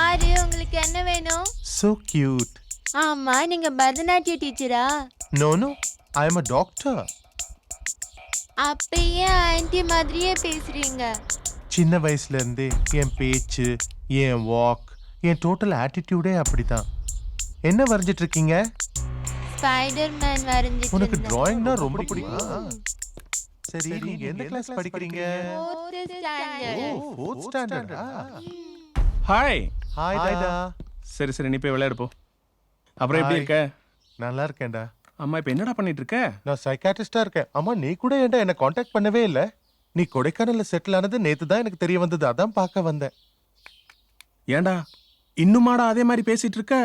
யாரு, உங்களுக்கு என்ன வேணும்? So cute. ஆமா, நீங்க பரதநாட்டிய டீச்சரா? No, no. I am a doctor. அப்ப ஏன் ஆன்ட்டி மாதிரியே பேசுறீங்க? சின்ன வயசுல இருந்தே என் பேச்சு, என் வாக், என் டோட்டல் ஆட்டிடியூடே அப்படிதான். என்ன வரைஞ்சிட்டு இருக்கீங்க? ஸ்பைடர்மேன் வரைஞ்சிட்டு உனக்கு இருந்தேன். டிராயிங்னா ரொம்ப பிடிக்கும். சரி, நீங்க எந்த கிளாஸ் படிக்கிறீங்க? 4th standard. ஓ, 4th ஸ்டாண்டர்டா? ஹாய். ஹாய்டா. சரி சரி, நீ போய் விளையாடு போ. அப்புறம் எப்படி இருக்க? நல்லா இருக்கேன்டா. அம்மா இப்போ என்னடா பண்ணிட்டு இருக்க? நான் சைக்காட்ரிஸ்டா இருக்கேன். அம்மா, நீ கூட ஏன்டா என்ன காண்டாக்ட் பண்ணவே இல்ல? நீ கொடைக்கானல்ல செட்டில் ஆனது நேத்து தான் எனக்கு தெரிய வந்தது. அதான் பார்க்க வந்தேன். ஏன்டா இன்னுமாடா அதே மாதிரி பேசிட்டு இருக்க?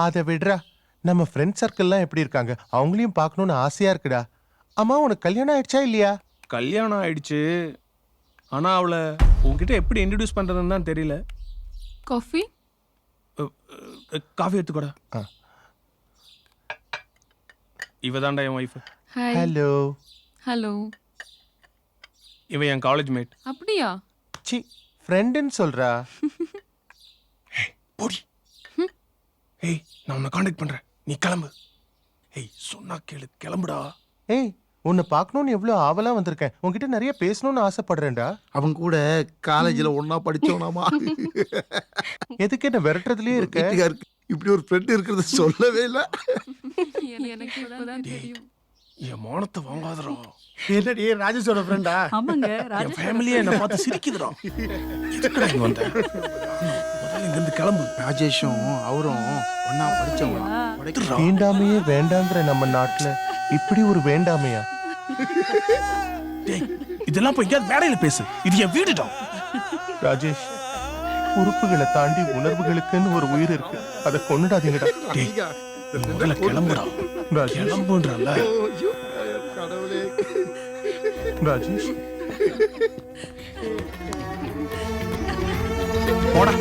அதை விடுறா. நம்ம ஃப்ரெண்ட் சர்க்கிள்லாம் எப்படி இருக்காங்க? அவங்களையும் பார்க்கணும்னு ஆசையா இருக்குடா. அம்மா, உனக்கு கல்யாணம் ஆயிடுச்சா இல்லையா? கல்யாணம் ஆயிடுச்சு. ஆனா அவளை உன்கிட்ட எப்படி இன்ட்ரடியூஸ் பண்றதுன்னு தான் தெரியல. காஃபி காஃபி எடுத்துக்கோடா. ஆ. இவ தான்டா என் ஒய்ஃப். ஹாய். ஹலோ. ஹலோ. இவ என் காலேஜ் மேட். அப்படியா? சி, ஃப்ரெண்டுன்னு சொல்றா. போடி. ஏய், நான் உன்னை காண்டாக்ட் பண்றேன், நீ கிளம்பு. ஏய், சொன்னா கேளு, கிளம்புடா. ஏய், உன்னை பார்க்கணும்னு எவ்வளவு ஆவலா வந்திருக்கேன். உன்கிட்ட நிறைய பேசணும்னு ஆசைப்படுறேன்டா. அவங்க கூட காலேஜ்ல ஒன்னா படிச்சோனாமா. எதுக்கு என்ன விரட்டுறதுலயே இருக்க? வீட்டுக்காருக்கு இப்படி ஒரு ஃப்ரெண்ட் இருக்கிறது சொல்லவே இல்ல. எனக்கு இப்பதான் தெரியும். என் மானத்தை வாங்காதடா. என்னடி ராஜேஷோட ஃப்ரெண்டா? ஆமாங்க, என் ஃபேமிலியே என்ன பார்த்து சிரிக்குதுடா. எதுக்குடா இங்க வந்த? முதல்ல இங்க இருந்து கிளம்பு. ராஜேஷும் அவரும் ஒன்னா படிச்சவங்க. தீண்டாமையே வேண்டாங்கிற நம்ம நாட்டுல இப்படி ஒரு வேண்டாமையா? டேய், இதெல்லாம் போய் எங்கேயாவது மேடையில பேசு. இது என் வீடுடா. ராஜேஷ், உறுப்புகளை தாண்டி உணர்வுகளுக்குன்னு ஒரு உயிர் இருக்கு. அதை கொன்னுடாதீங்கடா. டேய், முதல்ல கிளம்புடா. ராஜேஷ், கிளம்புன்றல. கடவுளே. ராஜேஷ், போடா.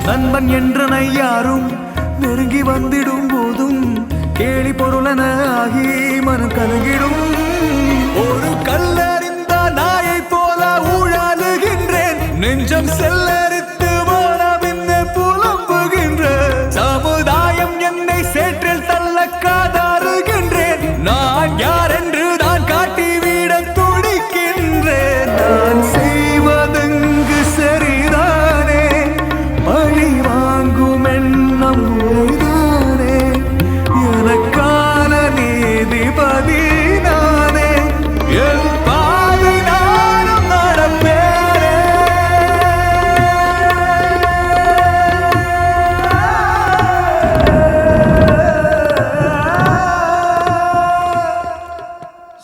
நண்பன் என்றனை யாரும் நெருங்கி வந்திடும் போதும் கேலி பொருளன ஆகி மனம் கலங்கிடும். ஒரு கல்லறிந்த நாயை போல ஊழலுகின்றேன், நெஞ்சம் செல்லரித்து போல பின்ன புலம்புகின்ற சமுதாயம் என்னை சேற்றில் தள்ள காதாறுகின்றேன். நான் யார் என்று நான் காட்டிவிட துடிக்கின்றேன். நான் செய்வதெங்கு சரிதானே, பழி வாங்கும் எண்ணம் உரைதானே, எனக்கான நீதிபதி நானே, என் பாதை நானும் நடப்பேனே.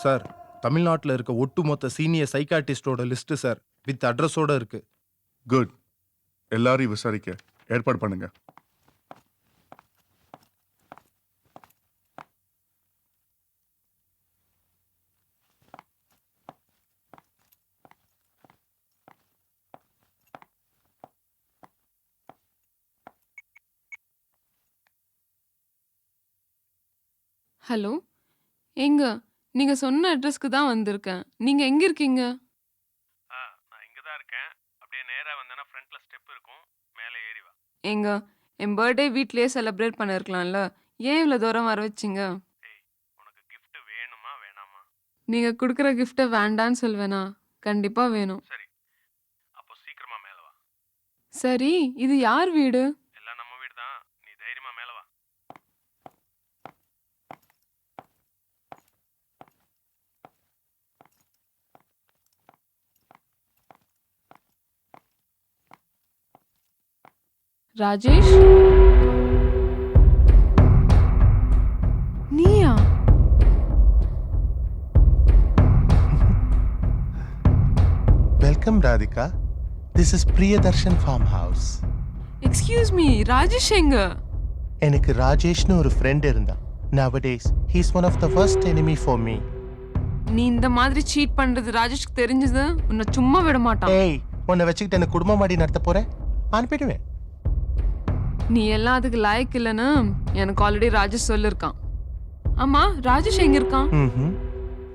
சார், தமிழ்நாட்டில் இருக்க ஒட்டுமொத்த சீனியர் சைக்காட்டிஸ்டோட லிஸ்ட் சார், வித் அட்ரஸோட இருக்கு. குட். எல்லாரையும் விசாரிக்க ஏற்பாடு பண்ணுங்க. ஹலோ. எங்க? நீங்க சொன்ன அட்ரஸ்க்கு தான் வந்திருக்கேன். நீங்க எங்க இருக்கீங்க? நான் இங்க தான் இருக்கேன். அப்படியே நேரா வந்தேனா ஃப்ரண்ட்ல ஸ்டெப் இருக்கும், மேலே ஏறி வா. எங்க? என் பர்த்டே வீட்லயே செலிப்ரேட் பண்ணிருக்கலாம்ல, ஏன் இவ்வளோ தூரம் வர வச்சிங்க? ஏய், உனக்கு gift வேணுமா வேணாமா? நீங்க கொடுக்குற கிஃப்ட்டை வேண்டான்னு சொல்வேனா? கண்டிப்பா வேணும். சரி, அப்போ சீக்கிரமா மேலே வா. சரி, இது யார் வீடு? எல்லாம் நம்ம வீடு தான், நீ தைரியமா மேலே வா. ராஜேஷ், நீயா? Welcome Radhika. This is Priyadarshan farm house. Excuse me, Rajesh எங்க? எனக்கு ராஜேஷ்னு ஒரு ஃப்ரெண்ட் இருந்தான். Nowadays, he's one of the worst enemy for me. நீ இந்த மாதிரி சீட் பண்றது ராஜேஷ்க்கு தெரிஞ்சது உன்னை சும்மா விட மாட்டான். ஏய், உன்னை வச்சுக்கிட்டு எனக்கு குடும்பம் மாடி நடத்த போறேன், அனுப்பிடுவேன். நீ எல்லாம் அதுக்கு லாயக்கு இல்லைன்னு எனக்கு ஆல்ரெடி ராஜேஷ் சொல்லிருக்கான். ஆமா, ராஜேஷ் எங்க இருக்கான்?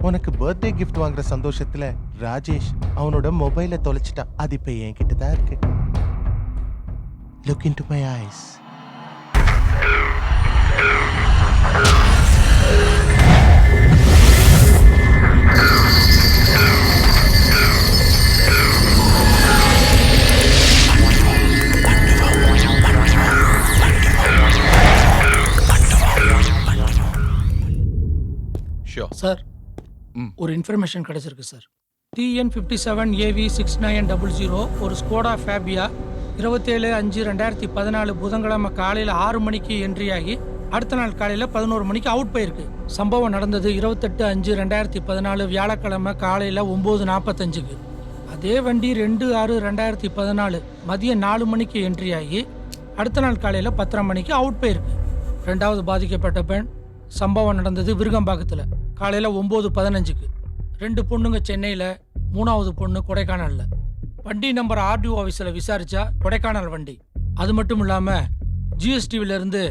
உனக்கு பர்த்டே கிஃப்ட் வாங்குற சந்தோஷத்துல ராஜேஷ் அவனோட மொபைலை தொலைச்சிட்டான். அது இப்ப என்கிட்ட தான் இருக்கு. Look into my eyes. Sir ஒரு இன்ஃபர்மேஷன் கிடைச்சிருக்கு சார். TN57AV6900 ஒரு ஸ்கோடா ஃபேபியா 27/5/2014 புதன்கிழமை காலையில் 6 மணிக்கு என்ட்ரி ஆகி அடுத்த நாள் காலையில் 11 மணிக்கு அவுட் போயிருக்கு. சம்பவம் நடந்தது 28/5/2014 வியாழக்கிழமை காலையில் 9:45க்கு. அதே வண்டி 2/6/2014 மதியம் 4 மணிக்கு என்ட்ரி ஆகி அடுத்த நாள் காலையில் 10:30 மணிக்கு அவுட் போயிருக்கு. ரெண்டாவது பாதிக்கப்பட்ட பெண் சம்பவம் நடந்தது விருகம்பாக்கத்தில் காலையில் 9:15க்கு. 2 பொண்ணுங்க சென்னையில், 3வது பொண்ணு கொடைக்கானலில். வண்டி நம்பர் RDO ஆஃபீஸில் விசாரிச்சா கொடைக்கானல் வண்டி. அது மட்டும் இல்லாமல் GSTவிலேருந்து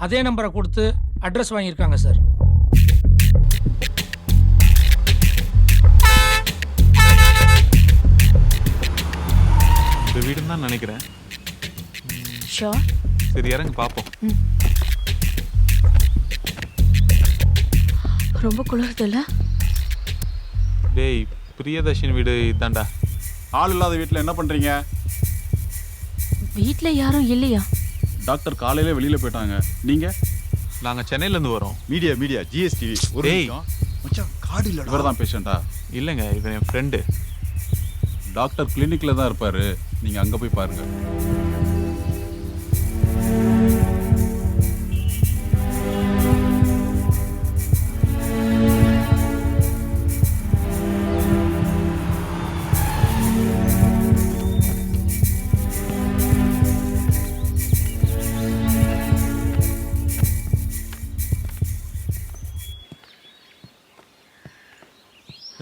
அதே நம்பரை கொடுத்து அட்ரஸ் வாங்கியிருக்காங்க சார். இந்த வீடுன்னு தான் நினைக்கிறேன். சரி இறங்க பார்ப்போம். ரொம்ப குளிர்துல்ல. டேய் பிரியதர்ஷினி வீடு இதாண்டா. ஆள் இல்லாத வீட்டில் என்ன பண்ணுறீங்க? வீட்டில் யாரும் இல்லையா? டாக்டர் காலையில வெளியில போயிட்டாங்க. நீங்கள்? நாங்கள் சென்னையிலேருந்து வரோம். Media GSTV. ஒரு நிமிஷம். மச்சான் கார்டு இல்ல. இவர் தான் பேஷண்டா? இல்லைங்க, இவன் என் ஃப்ரெண்டு. டாக்டர் கிளினிக்கில் தான் இருப்பார். நீங்கள் அங்கே போய் பாருங்கள்.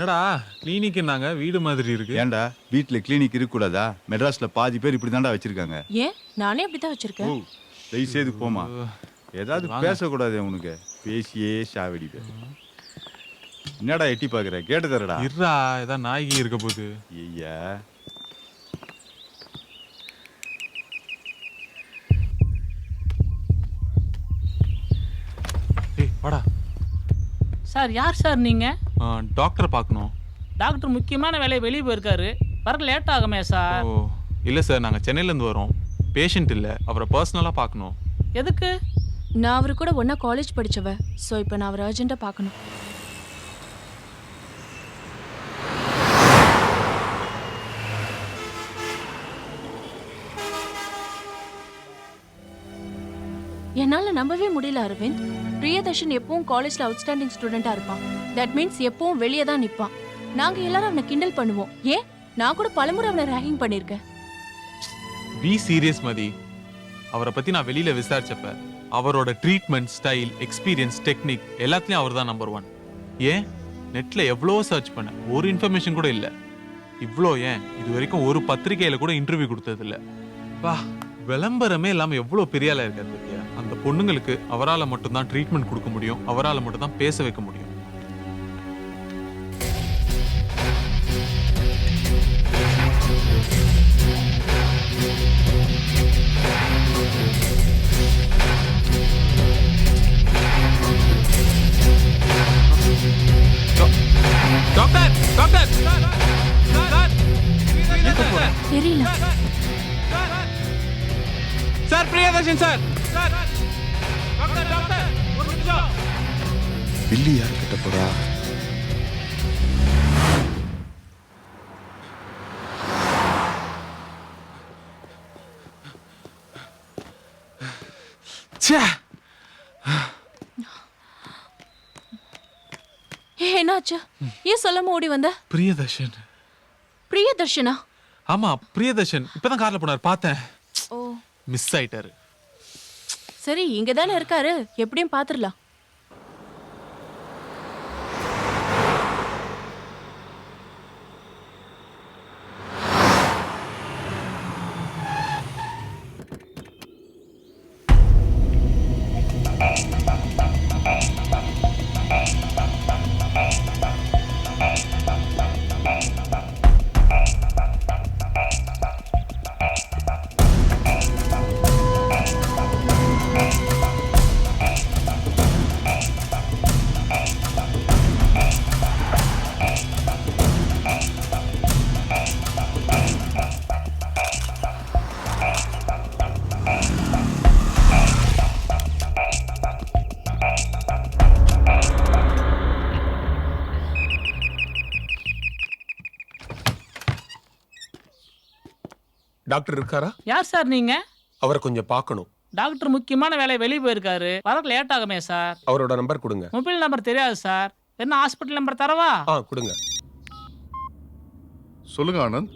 என்னடா கிளினிக்னாங்க வீடு மாதிரி இருக்கு. ஏன்டா வீட்டில் கிளினிக் இருக்கக்கூடாதா? மெட்ராஸில் பாதி பேர் இப்படி தாண்டா வச்சிருக்காங்க. ஏன் நானே அப்படிதான் வச்சிருக்கேன். தயவுசெய்து போமா. ஏதாவது பேசக்கூடாது உனக்கு. பேசியே சாவடிப்ப. என்னடா எட்டி பார்க்குற? கேட்டு தரடா. இருடா, ஏதாவது நாய்க்கு இருக்க போகுது. ஐயா ஏய் வாடா. சார் யார் சார் நீங்க? டாக்டர் பார்க்கணும். டாக்டர் முக்கியமான வேலையை வெளியே போயிருக்காரு. வர லேட் ஆகுமே சார். ஓ இல்லை சார், நாங்கள் சென்னையிலேருந்து வரோம். பேஷண்ட் இல்லை, அவரை பர்சனலாக பார்க்கணும். எதுக்கு? நான் அவரு கூட ஒன்றா காலேஜ் படித்தவ. ஸோ இப்போ நான் அவரை அர்ஜென்ட்டாக பார்க்கணும். என்னால் நம்பவே முடியல அரவிந்த். பிரியதர்ஷன் எப்பவும் காலேஜில் அவுட்ஸ்டாண்டிங் ஸ்டூடெண்ட்டாக இருப்பான். தட் மீன்ஸ் எப்பவும் வெளியே தான் நிற்பான். நாங்கள் எல்லாரும் அவனை கிண்டல் பண்ணுவோம். ஏன் நான் கூட பலமுறை அவனை ரேகிங் பண்ணியிருக்கேன். பி சீரியஸ் மதி. அவரை பற்றி நான் வெளியில் விசாரிச்சப்ப அவரோட ட்ரீட்மெண்ட் ஸ்டைல், எக்ஸ்பீரியன்ஸ், டெக்னிக் எல்லாத்துலேயும் அவர் தான் நம்பர் 1. ஏன் நெட்டில் எவ்வளோ சர்ச் பண்ண ஒரு இன்ஃபர்மேஷன் கூட இல்லை. இவ்வளோ ஏன் இது வரைக்கும் ஒரு பத்திரிகையில் கூட இன்டர்வியூ கொடுத்ததில்ல. வா, விளம்பரமே இல்லாமல் எவ்வளோ பெரிய ஆளாக இருக்காரு பத்தியா. அந்த பொண்ணுங்களுக்கு அவரால் மட்டும்தான் ட்ரீட்மெண்ட் கொடுக்க முடியும், அவரால் மட்டும்தான் பேச வைக்க முடியும். டாக்டர் டாக்டர் தெரியல sir, Priyadarshan sir. Doctor doctor ஒரு நிமிஷம். பில்லி யார் கிட்ட போறா? என்னாச்சு? ஏன் சொல்லாம ஓடி வந்த? பிரியதர்ஷன். பிரியதர்ஷனா? ஆமா, பிரியதர்ஷன் இப்பதான் கார்ல போனார், பார்த்தேன். ஓ, மிஸ் ஆயிட்டாரு. சரி இங்க தானே இருக்காரு, எப்படியும் பாத்துடலாம். டாக்டர் இருக்காரா? யார் சார் நீங்க? அவரை கொஞ்சம் பார்க்கணும். டாக்டர் முக்கியமான வேலை வெளியே போயிருக்காரு. வரக்கு லேட் ஆகுமே சார். அவரோட நம்பர் கொடுங்க. மொபைல் நம்பர் தெரியாது சார். என்ன ஹாஸ்பிட்டல் நம்பர் தரவா? கொடுங்க. சொல்லுங்க ஆனந்த்.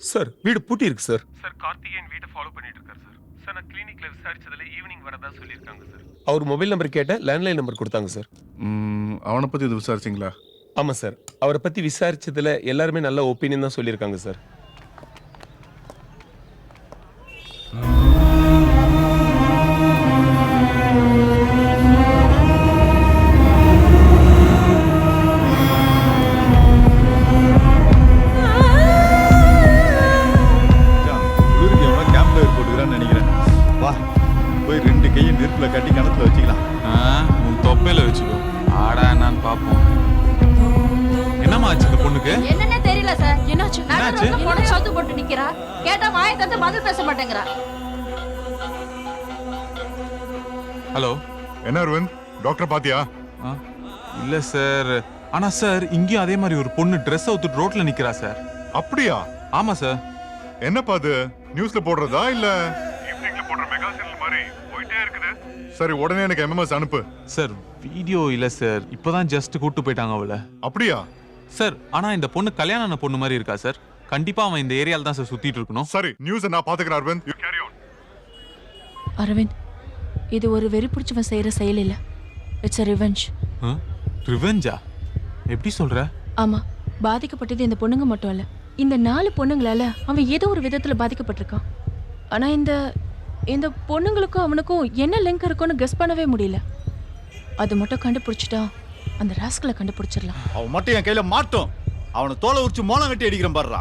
சார் வீடு பூட்டி இருக்கு சார். சார் கார்த்திகேயன் வீட்டை ஃபாலோ பண்ணிட்டு இருக்காரு சார். சார் நான் கிளினிக்ல விசாரிச்சதுல ஈவினிங் வரதா சொல்லியிருக்காங்க சார். அவர் மொபைல் நம்பர் கேட்ட லேண்ட்லைன் நம்பர் கொடுத்தாங்க சார். அவனை பத்தி இது விசாரிச்சிங்களா? ஆமா சார். அவரை பத்தி விசாரிச்சதுல எல்லாருமே நல்ல ஒப்பீனியன் தான் சொல்லியிருக்காங்க சார். குளிருக்கு எவ்வளோ கேம்ப்ல போட்டுக்கிறான்னு நினைக்கிறேன். வா போய் 2 கையை நெருப்புல கட்டி கணத்துல வச்சுக்கலாம். உன் தொப்பையில வச்சுக்கோ. ஆடா என்னன்னு பாப்போம். என்னம்மா ஆச்சு இந்த பொண்ணுக்கு? என்னன்னே தெரியல சார். என்னாச்சு? என்னாச்சு? பொண்ணு சவுத்து போட்டு நிக்கிறா. கேட்டா வாயை தந்து பதில் பேச மாட்டேங்கிறா. ஹலோ. என்ன அரவிந்த், டாக்டர் பாத்தியா? இல்ல சார். ஆனா சார் இங்கேயும் அதே மாதிரி ஒரு பொண்ணு ட்ரெஸ் அவுத்துட்டு ரோட்ல நிக்கிறா சார். அப்படியா? ஆமா சார். என்னப்பா அது, நியூஸ்ல போடுறதா இல்ல ஈவினிங்ல போடுற மெகா சீரியல் மாதிரி போயிட்டே இருக்குது? சரி உடனே எனக்கு எம்எம்எஸ் அனுப்பு. சார் வீடியோ இல்ல சார். இப்பதான் ஜஸ்ட் கூட்டு போயிட்டாங்க அவளை. அப்படியா? சார் ஆனா இந்த பொண்ணு கல்யாணம் ஆன பொண்ணு மாதிரி இருக்கா சார். கண்டிப்பா அவன் இந்த ஏரியால தான் சார் சுத்திட்டு இருக்கணும். சரி நியூஸ் நான் பாத்துக்கிறேன் Arvind. You carry on. Arvind, இது ஒரு வெறி பிடிச்சவன் செய்யற செயல் இல்ல. It's a revenge. ரிவெஞ்சா? எப்படி சொல்ற? ஆமா, பாதிக்கப்பட்டது இந்த பொண்ணுங்க மட்டும் இல்ல. இந்த 4 பொண்ணுங்களால அவன் ஏதோ ஒரு விதத்துல பாதிக்கப்பட்டிருக்கான். ஆனா இந்த பொண்ணுங்களுக்கும் அவனுக்கும் என்ன லிங்க் இருக்குன்னு கெஸ் பண்ணவே முடியல. அது மட்டும் கண்டுபிடிச்சிட்டா அந்த ராஸ்கலை கண்டுபிடிச்சிடலாம். அவன் மட்டும் என் கையில மாட்டோம். அவனை தோலை உரிச்சு மோளம் வெட்டி அடிக்கிறேன் பாடுறா.